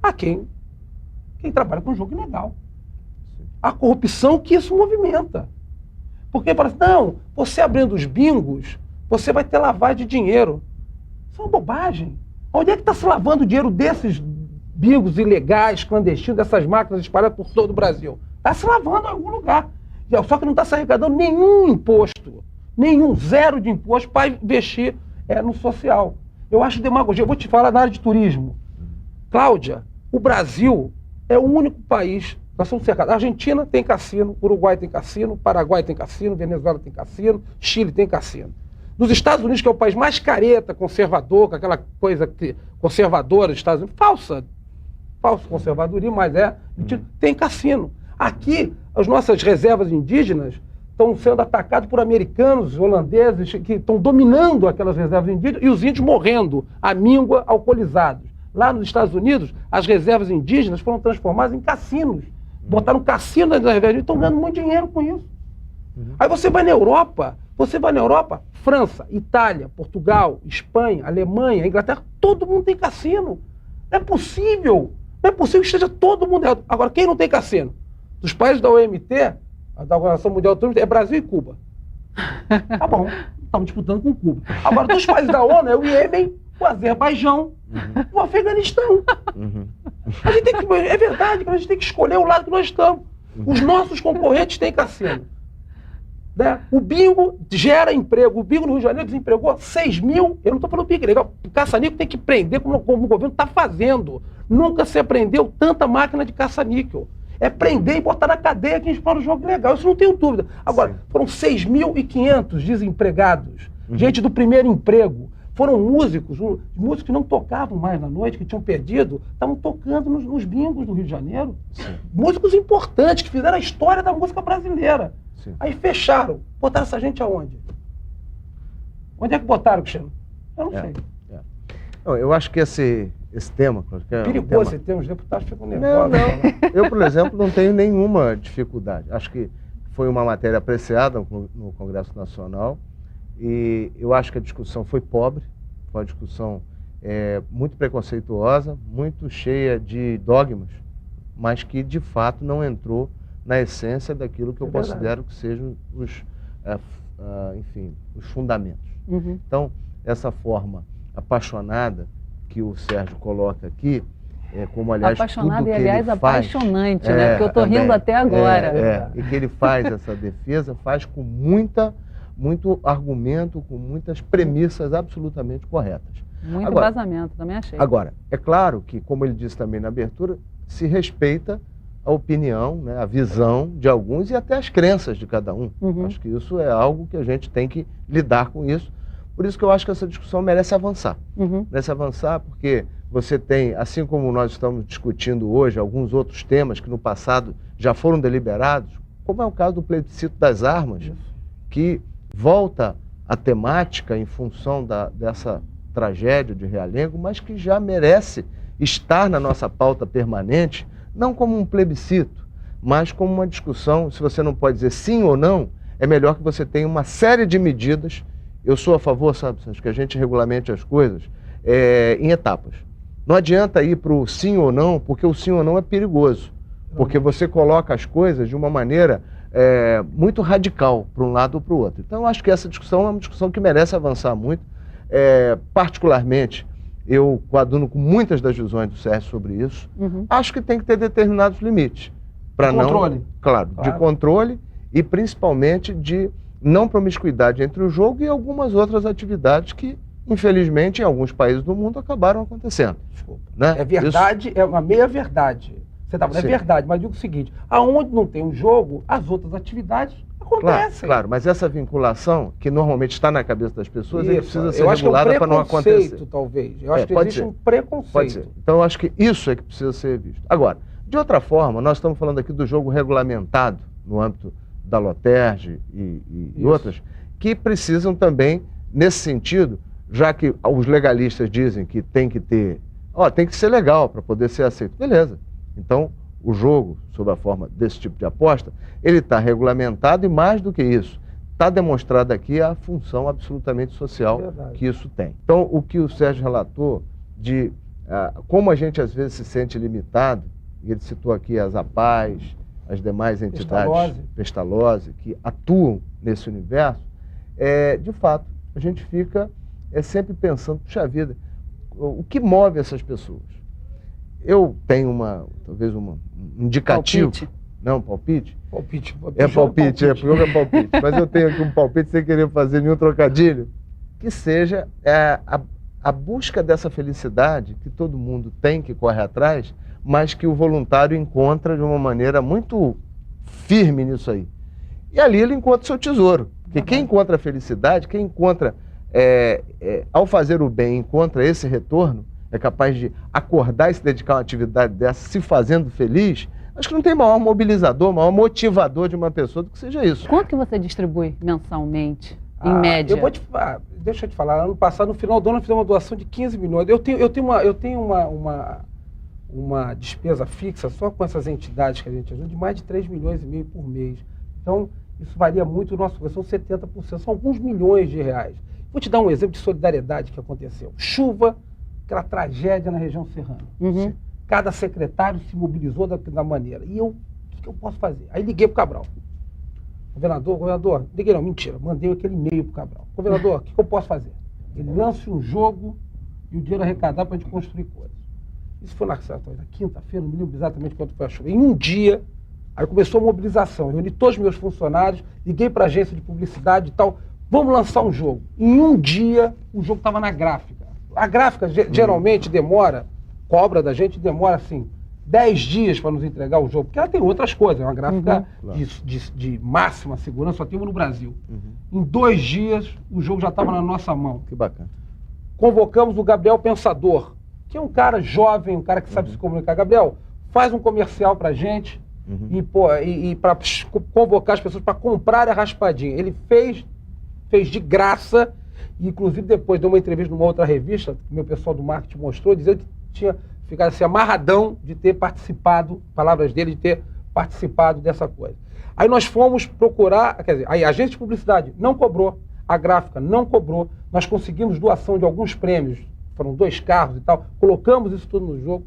a quem trabalha com jogo ilegal. A corrupção que isso movimenta. Porque fala assim, não, você abrindo os bingos, você vai ter lavagem de dinheiro. Isso é uma bobagem. Onde é que está se lavando o dinheiro desses bingos ilegais, clandestinos, dessas máquinas espalhadas por todo o Brasil? Está se lavando em algum lugar. Só que não está se arrecadando nenhum imposto. Nenhum, zero de imposto para investir no social. Eu acho demagogia. Eu vou te falar na área de turismo. Cláudia, o Brasil é o único país, nós somos cercados. A Argentina tem cassino, Uruguai tem cassino, Paraguai tem cassino, Venezuela tem cassino, Chile tem cassino. Nos Estados Unidos, que é o país mais careta, conservador, com aquela coisa conservadora dos Estados Unidos, falso conservadorismo, mas tem cassino. Aqui, as nossas reservas indígenas estão sendo atacados por americanos, holandeses, que estão dominando aquelas reservas indígenas, e os índios morrendo, à míngua, alcoolizados. Lá nos Estados Unidos, as reservas indígenas foram transformadas em cassinos. Botaram cassino nas reservas indígenas e estão ganhando muito dinheiro com isso. Aí você vai na Europa, França, Itália, Portugal, Espanha, Alemanha, Inglaterra, todo mundo tem cassino. Não é possível que esteja todo mundo errado. Agora, quem não tem cassino? Dos países da OMT, da Organização Mundial do Turismo, é Brasil e Cuba. Tá bom, estamos disputando com Cuba. Agora, dos países da ONU, é o Iêmen, o Azerbaijão, o Afeganistão. A gente é verdade, a gente tem que escolher o lado que nós estamos. Os nossos concorrentes têm cassino. Né? O bingo gera emprego. O bingo no Rio de Janeiro desempregou 6 mil. Eu não estou falando bingo legal. O caça-níquel tem que prender como o governo está fazendo. Nunca se apreendeu tanta máquina de caça-níquel. É prender e botar na cadeia quem explora o jogo legal. Isso não tenho dúvida. Agora, foram 6.500 desempregados. Gente do primeiro emprego. Foram músicos que não tocavam mais na noite, que tinham perdido, estavam tocando nos bingos do Rio de Janeiro. Sim. Músicos importantes, que fizeram a história da música brasileira. Sim. Aí fecharam. Botaram essa gente aonde? Onde é que botaram, Cristiano? Eu não sei. Não, eu acho que esse tema... É perigoso esse tema, os deputados ficam nervosos. Não. Eu, por exemplo, não tenho nenhuma dificuldade. Acho que foi uma matéria apreciada no Congresso Nacional. E eu acho que a discussão foi pobre, foi uma discussão muito preconceituosa, muito cheia de dogmas, mas que de fato não entrou na essência daquilo que eu considero que sejam os fundamentos. Então, essa forma apaixonada que o Sérgio coloca aqui, como aliás apaixonado tudo que e aliás ele faz, apaixonante, né? Porque eu estou rindo até agora. E que ele faz essa defesa, faz com muito argumento, com muitas premissas absolutamente corretas. Muito vazamento, também achei. Agora, é claro que, como ele disse também na abertura, se respeita a opinião, né, a visão de alguns e até as crenças de cada um. Acho que isso é algo que a gente tem que lidar com isso. Por isso que eu acho que essa discussão merece avançar. Merece avançar porque você tem, assim como nós estamos discutindo hoje, alguns outros temas que no passado já foram deliberados, como é o caso do plebiscito das armas, que volta a temática em função dessa tragédia de Realengo, mas que já merece estar na nossa pauta permanente, não como um plebiscito, mas como uma discussão. Se você não pode dizer sim ou não, é melhor que você tenha uma série de medidas. Eu sou a favor, sabe, que a gente regulamente as coisas em etapas. Não adianta ir para o sim ou não, porque o sim ou não é perigoso, porque você coloca as coisas de uma maneira muito radical para um lado ou para o outro. Então, eu acho que essa discussão é uma discussão que merece avançar muito. Particularmente, eu coaduno com muitas das visões do Sérgio sobre isso. Acho que tem que ter determinados limites. Para não, controle. Claro, de controle e principalmente de não promiscuidade entre o jogo e algumas outras atividades que, infelizmente, em alguns países do mundo acabaram acontecendo. Desculpa. Né? É verdade, é uma meia-verdade. Você está falando, é verdade, mas digo o seguinte, aonde não tem um jogo, as outras atividades acontecem. Claro, mas essa vinculação, que normalmente está na cabeça das pessoas, isso, precisa ser regulada para não acontecer. Talvez. Eu acho que existe um preconceito. Pode ser. Então, eu acho que isso é que precisa ser visto. Agora, de outra forma, nós estamos falando aqui do jogo regulamentado, no âmbito da Loterge e outras, que precisam também, nesse sentido, já que os legalistas dizem que tem que ter, tem que ser legal para poder ser aceito. Beleza. Então, o jogo, sob a forma desse tipo de aposta, ele está regulamentado e, mais do que isso, está demonstrada aqui a função absolutamente social que isso tem. Então, o que o Sérgio relatou de como a gente às vezes se sente limitado, e ele citou aqui as APAES, as demais entidades, Pestalozzi, que atuam nesse universo, de fato, a gente fica sempre pensando, puxa vida, o que move essas pessoas? Eu tenho talvez um indicativo. Palpite. Não, palpite? Palpite. É palpite, é palpite. Mas eu tenho aqui um palpite sem querer fazer nenhum trocadilho, que seja a busca dessa felicidade que todo mundo tem que corre atrás, mas que o voluntário encontra de uma maneira muito firme nisso aí. E ali ele encontra o seu tesouro. Porque quem encontra a felicidade, quem encontra, ao fazer o bem, encontra esse retorno, é capaz de acordar e se dedicar a uma atividade dessa, se fazendo feliz, acho que não tem maior mobilizador, maior motivador de uma pessoa do que seja isso. Quanto que você distribui mensalmente, em média? Deixa eu te falar, ano passado, no final do ano, eu fiz uma doação de 15 milhões. Eu tenho uma despesa fixa só com essas entidades que a gente ajuda de mais de 3 milhões e meio por mês. Então, isso varia muito, são 70%, são alguns milhões de reais. Vou te dar um exemplo de solidariedade que aconteceu. Chuva, aquela tragédia na região serrana. Uhum. Cada secretário se mobilizou da maneira. E o que eu posso fazer? Aí liguei para o Cabral. Governador, liguei não, mentira, mandei aquele e-mail para o Cabral. Governador, o que eu posso fazer? Ele lança um jogo e o dinheiro arrecadado para a gente construir coisas. Isso foi na quinta-feira, não me lembro exatamente quanto foi a chuva. Em um dia, aí começou a mobilização. Eu reuni todos os meus funcionários, liguei para a agência de publicidade e tal. Vamos lançar um jogo. Em um dia, o jogo estava na gráfica. A gráfica geralmente cobra da gente, demora assim, 10 dias para nos entregar o jogo, porque ela tem outras coisas, é uma gráfica de máxima segurança, só temos no Brasil. Em 2 dias, o jogo já estava na nossa mão. Que bacana. Convocamos o Gabriel Pensador, que é um cara jovem, um cara que sabe se comunicar. Gabriel, faz um comercial para a gente e para convocar as pessoas para comprar a raspadinha. Ele fez de graça, e inclusive depois deu uma entrevista numa outra revista, que meu pessoal do marketing mostrou, dizendo que tinha ficado assim, amarradão de ter participado, palavras dele, de ter participado dessa coisa. Aí nós fomos procurar, quer dizer, a agência de publicidade não cobrou, a gráfica não cobrou, nós conseguimos doação de alguns prêmios, foram 2 carros e tal, colocamos isso tudo no jogo,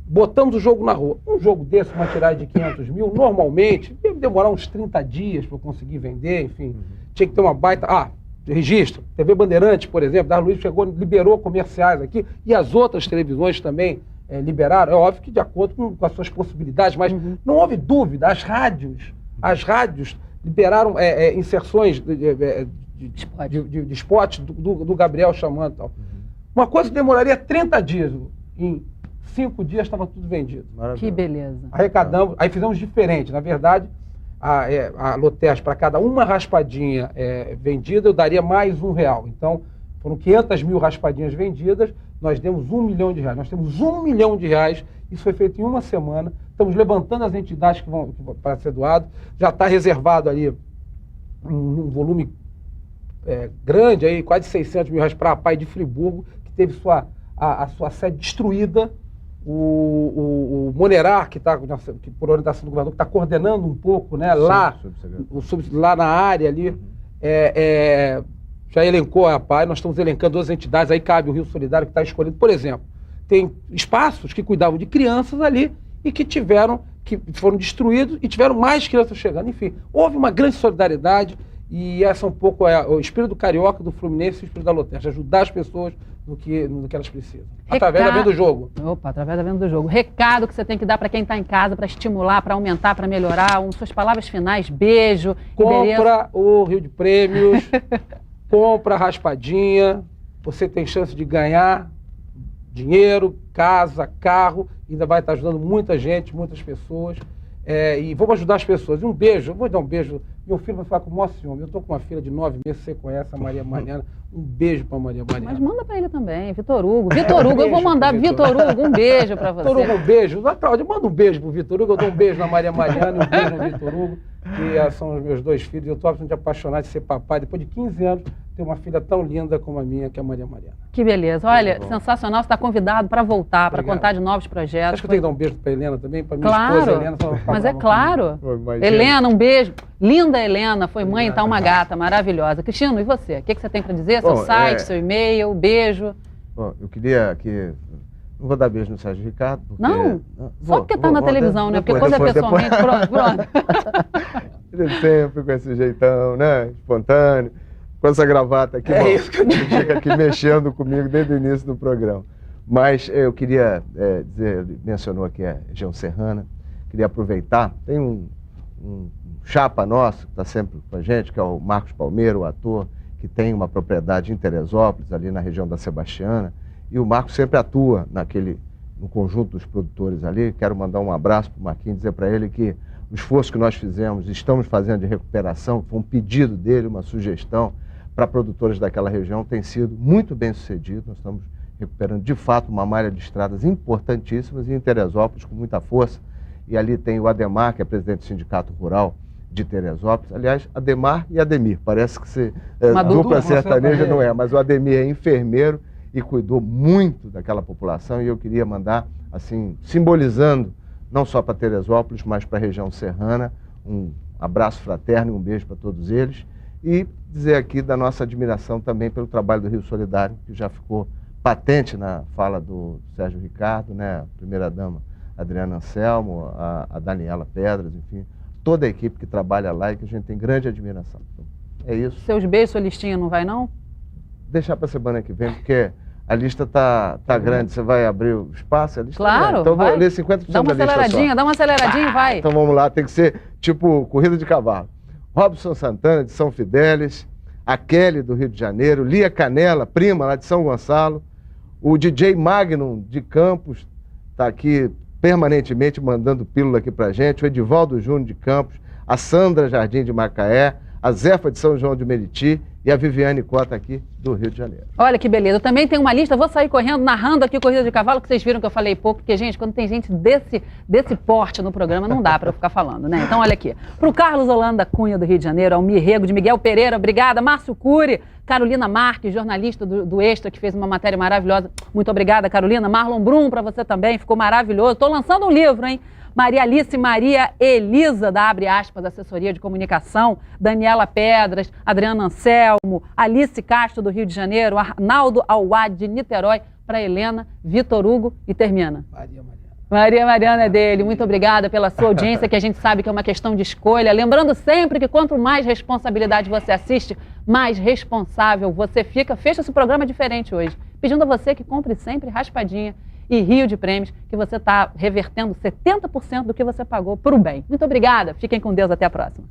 botamos o jogo na rua. Um jogo desse, uma tiragem de 500 mil, normalmente, deve demorar uns 30 dias para eu conseguir vender, enfim, tinha que ter uma baita... registro. TV Bandeirantes, por exemplo, Dar Luiz liberou comerciais aqui, e as outras televisões também liberaram. É óbvio que de acordo com as suas possibilidades, mas não houve dúvida. As rádios liberaram inserções de spots do Gabriel chamando e tal. Uma coisa que demoraria 30 dias, em 5 dias estava tudo vendido. Que beleza. Arrecadamos, aí fizemos diferente. Na verdade, a Loters, para cada uma raspadinha vendida, eu daria mais R$1. Então, foram 500 mil raspadinhas vendidas, nós demos R$1 milhão. Nós temos R$1 milhão, isso foi feito em uma semana. Estamos levantando as entidades que vão para ser doado. Já está reservado ali um volume grande, aí, quase 600 mil reais para a PAI de Friburgo, que teve a sua sede destruída. O Monerar, que por orientação do governador, que está coordenando um pouco, né, lá na área ali, já elencou a PAI, nós estamos elencando 2 entidades, aí cabe o Rio Solidário que está escolhendo, por exemplo, tem espaços que cuidavam de crianças ali e que foram destruídos e tiveram mais crianças chegando, enfim, houve uma grande solidariedade e essa é um pouco o espírito do Carioca, do Fluminense e o espírito da Loters, de ajudar as pessoas no que elas precisam. Através da venda do jogo. Opa, através da venda do jogo. Recado que você tem que dar para quem está em casa, para estimular, para aumentar, para melhorar. Suas palavras finais, beijo. Compra o Rio de Prêmios, compra a raspadinha, você tem chance de ganhar dinheiro, casa, carro, ainda vai estar ajudando muita gente, muitas pessoas. E vamos ajudar as pessoas. E um beijo, eu vou dar um beijo. Meu filho vai falar com o maior ciúme. Eu estou com uma filha de 9 meses, você conhece a Maria Mariana. Um beijo para Maria Mariana. Mas manda para ele também, Vitor Hugo. Vitor Hugo, eu vou mandar Vitor Hugo um beijo para você. Vitor Hugo, um beijo. Cláudia, manda um beijo pro Vitor Hugo. Eu dou um beijo na Maria Mariana e um beijo no Vitor Hugo, que são os meus 2 filhos. Eu estou absolutamente apaixonado de ser papai. Depois de 15 anos, ter uma filha tão linda como a minha, que é a Maria Mariana. Que beleza. Olha, sensacional. Você está convidado para voltar, para contar de novos projetos. Acho que eu tenho que dar um beijo para Helena também, para minha esposa Helena. Mas é claro. Helena, um beijo. Linda Helena, foi mãe, tá uma gata maravilhosa. Cristino, e você? O que você tem para dizer? Seu site, seu e-mail, beijo. Bom, eu queria aqui Não vou dar beijo no Sérgio Ricardo. Porque... Não? Só porque tá na televisão, né? Porque depois, quando é pessoalmente, pronto. Ele sempre com esse jeitão, né? Espontâneo. Com essa gravata aqui. É isso que eu digo. Chega aqui mexendo comigo desde o início do programa. Mas eu queria dizer, ele mencionou aqui a região serrana, queria aproveitar, tem um chapa nosso que está sempre com a gente, que é o Marcos Palmeiro, o ator, que tem uma propriedade em Teresópolis, ali na região da Sebastiana, e o Marcos sempre atua no conjunto dos produtores ali. Quero mandar um abraço para o Marquinhos, dizer para ele que o esforço que nós fizemos, estamos fazendo de recuperação, foi um pedido dele, uma sugestão para produtores daquela região, tem sido muito bem sucedido. Nós estamos recuperando de fato uma malha de estradas importantíssimas, e em Teresópolis com muita força. E ali tem o Ademar, que é presidente do Sindicato Rural de Teresópolis. Aliás, Ademar e Ademir, parece que você dupla sertaneja, não é, mas o Ademir é enfermeiro e cuidou muito daquela população, e eu queria mandar, assim, simbolizando, não só para Teresópolis, mas para a região serrana, um abraço fraterno e um beijo para todos eles, e dizer aqui da nossa admiração também pelo trabalho do Rio Solidário, que já ficou patente na fala do Sérgio Ricardo, né, a primeira-dama Adriana Anselmo, a Daniela Pedras, enfim, toda a equipe que trabalha lá e que a gente tem grande admiração. Então, é isso. Seus beijos, sua listinha não vai, não? Deixar para a semana que vem, porque a lista tá grande. Você vai abrir o espaço? A lista claro. Então vai. vou ler 50% da lista só. Dá uma aceleradinha, vai. Então vamos lá, tem que ser tipo corrida de cavalo. Robson Santana, de São Fidélis, a Kelly, do Rio de Janeiro, Lia Canela, prima, lá de São Gonçalo, o DJ Magnum, de Campos, está aqui permanentemente mandando pílula aqui pra gente, o Edivaldo Júnior, de Campos, a Sandra Jardim, de Macaé, a Zefa, de São João de Meriti, e a Viviane Cota, aqui do Rio de Janeiro. Olha que beleza. Eu também tenho uma lista, vou sair correndo, narrando aqui Corrida de Cavalo, que vocês viram que eu falei pouco, porque, gente, quando tem gente desse porte no programa, não dá para eu ficar falando, né? Então, olha aqui. Pro Carlos Holanda Cunha, do Rio de Janeiro, Almir Rego, de Miguel Pereira, obrigada. Márcio Cury, Carolina Marques, jornalista do Extra, que fez uma matéria maravilhosa. Muito obrigada, Carolina. Marlon Brum, para você também, ficou maravilhoso. Estou lançando um livro, hein? Maria Alice Maria Elisa, da Abre Aspas, Assessoria de Comunicação, Daniela Pedras, Adriana Anselmo, Alice Castro, do Rio de Janeiro, Arnaldo Awad, de Niterói, para Helena, Vitor Hugo, e termina. Maria Mariana é dele. Muito obrigada pela sua audiência, que a gente sabe que é uma questão de escolha. Lembrando sempre que quanto mais responsabilidade você assiste, mais responsável você fica. Fecha esse programa diferente hoje, pedindo a você que compre sempre raspadinha e Rio de Prêmios, que você está revertendo 70% do que você pagou para o bem. Muito obrigada. Fiquem com Deus. Até a próxima.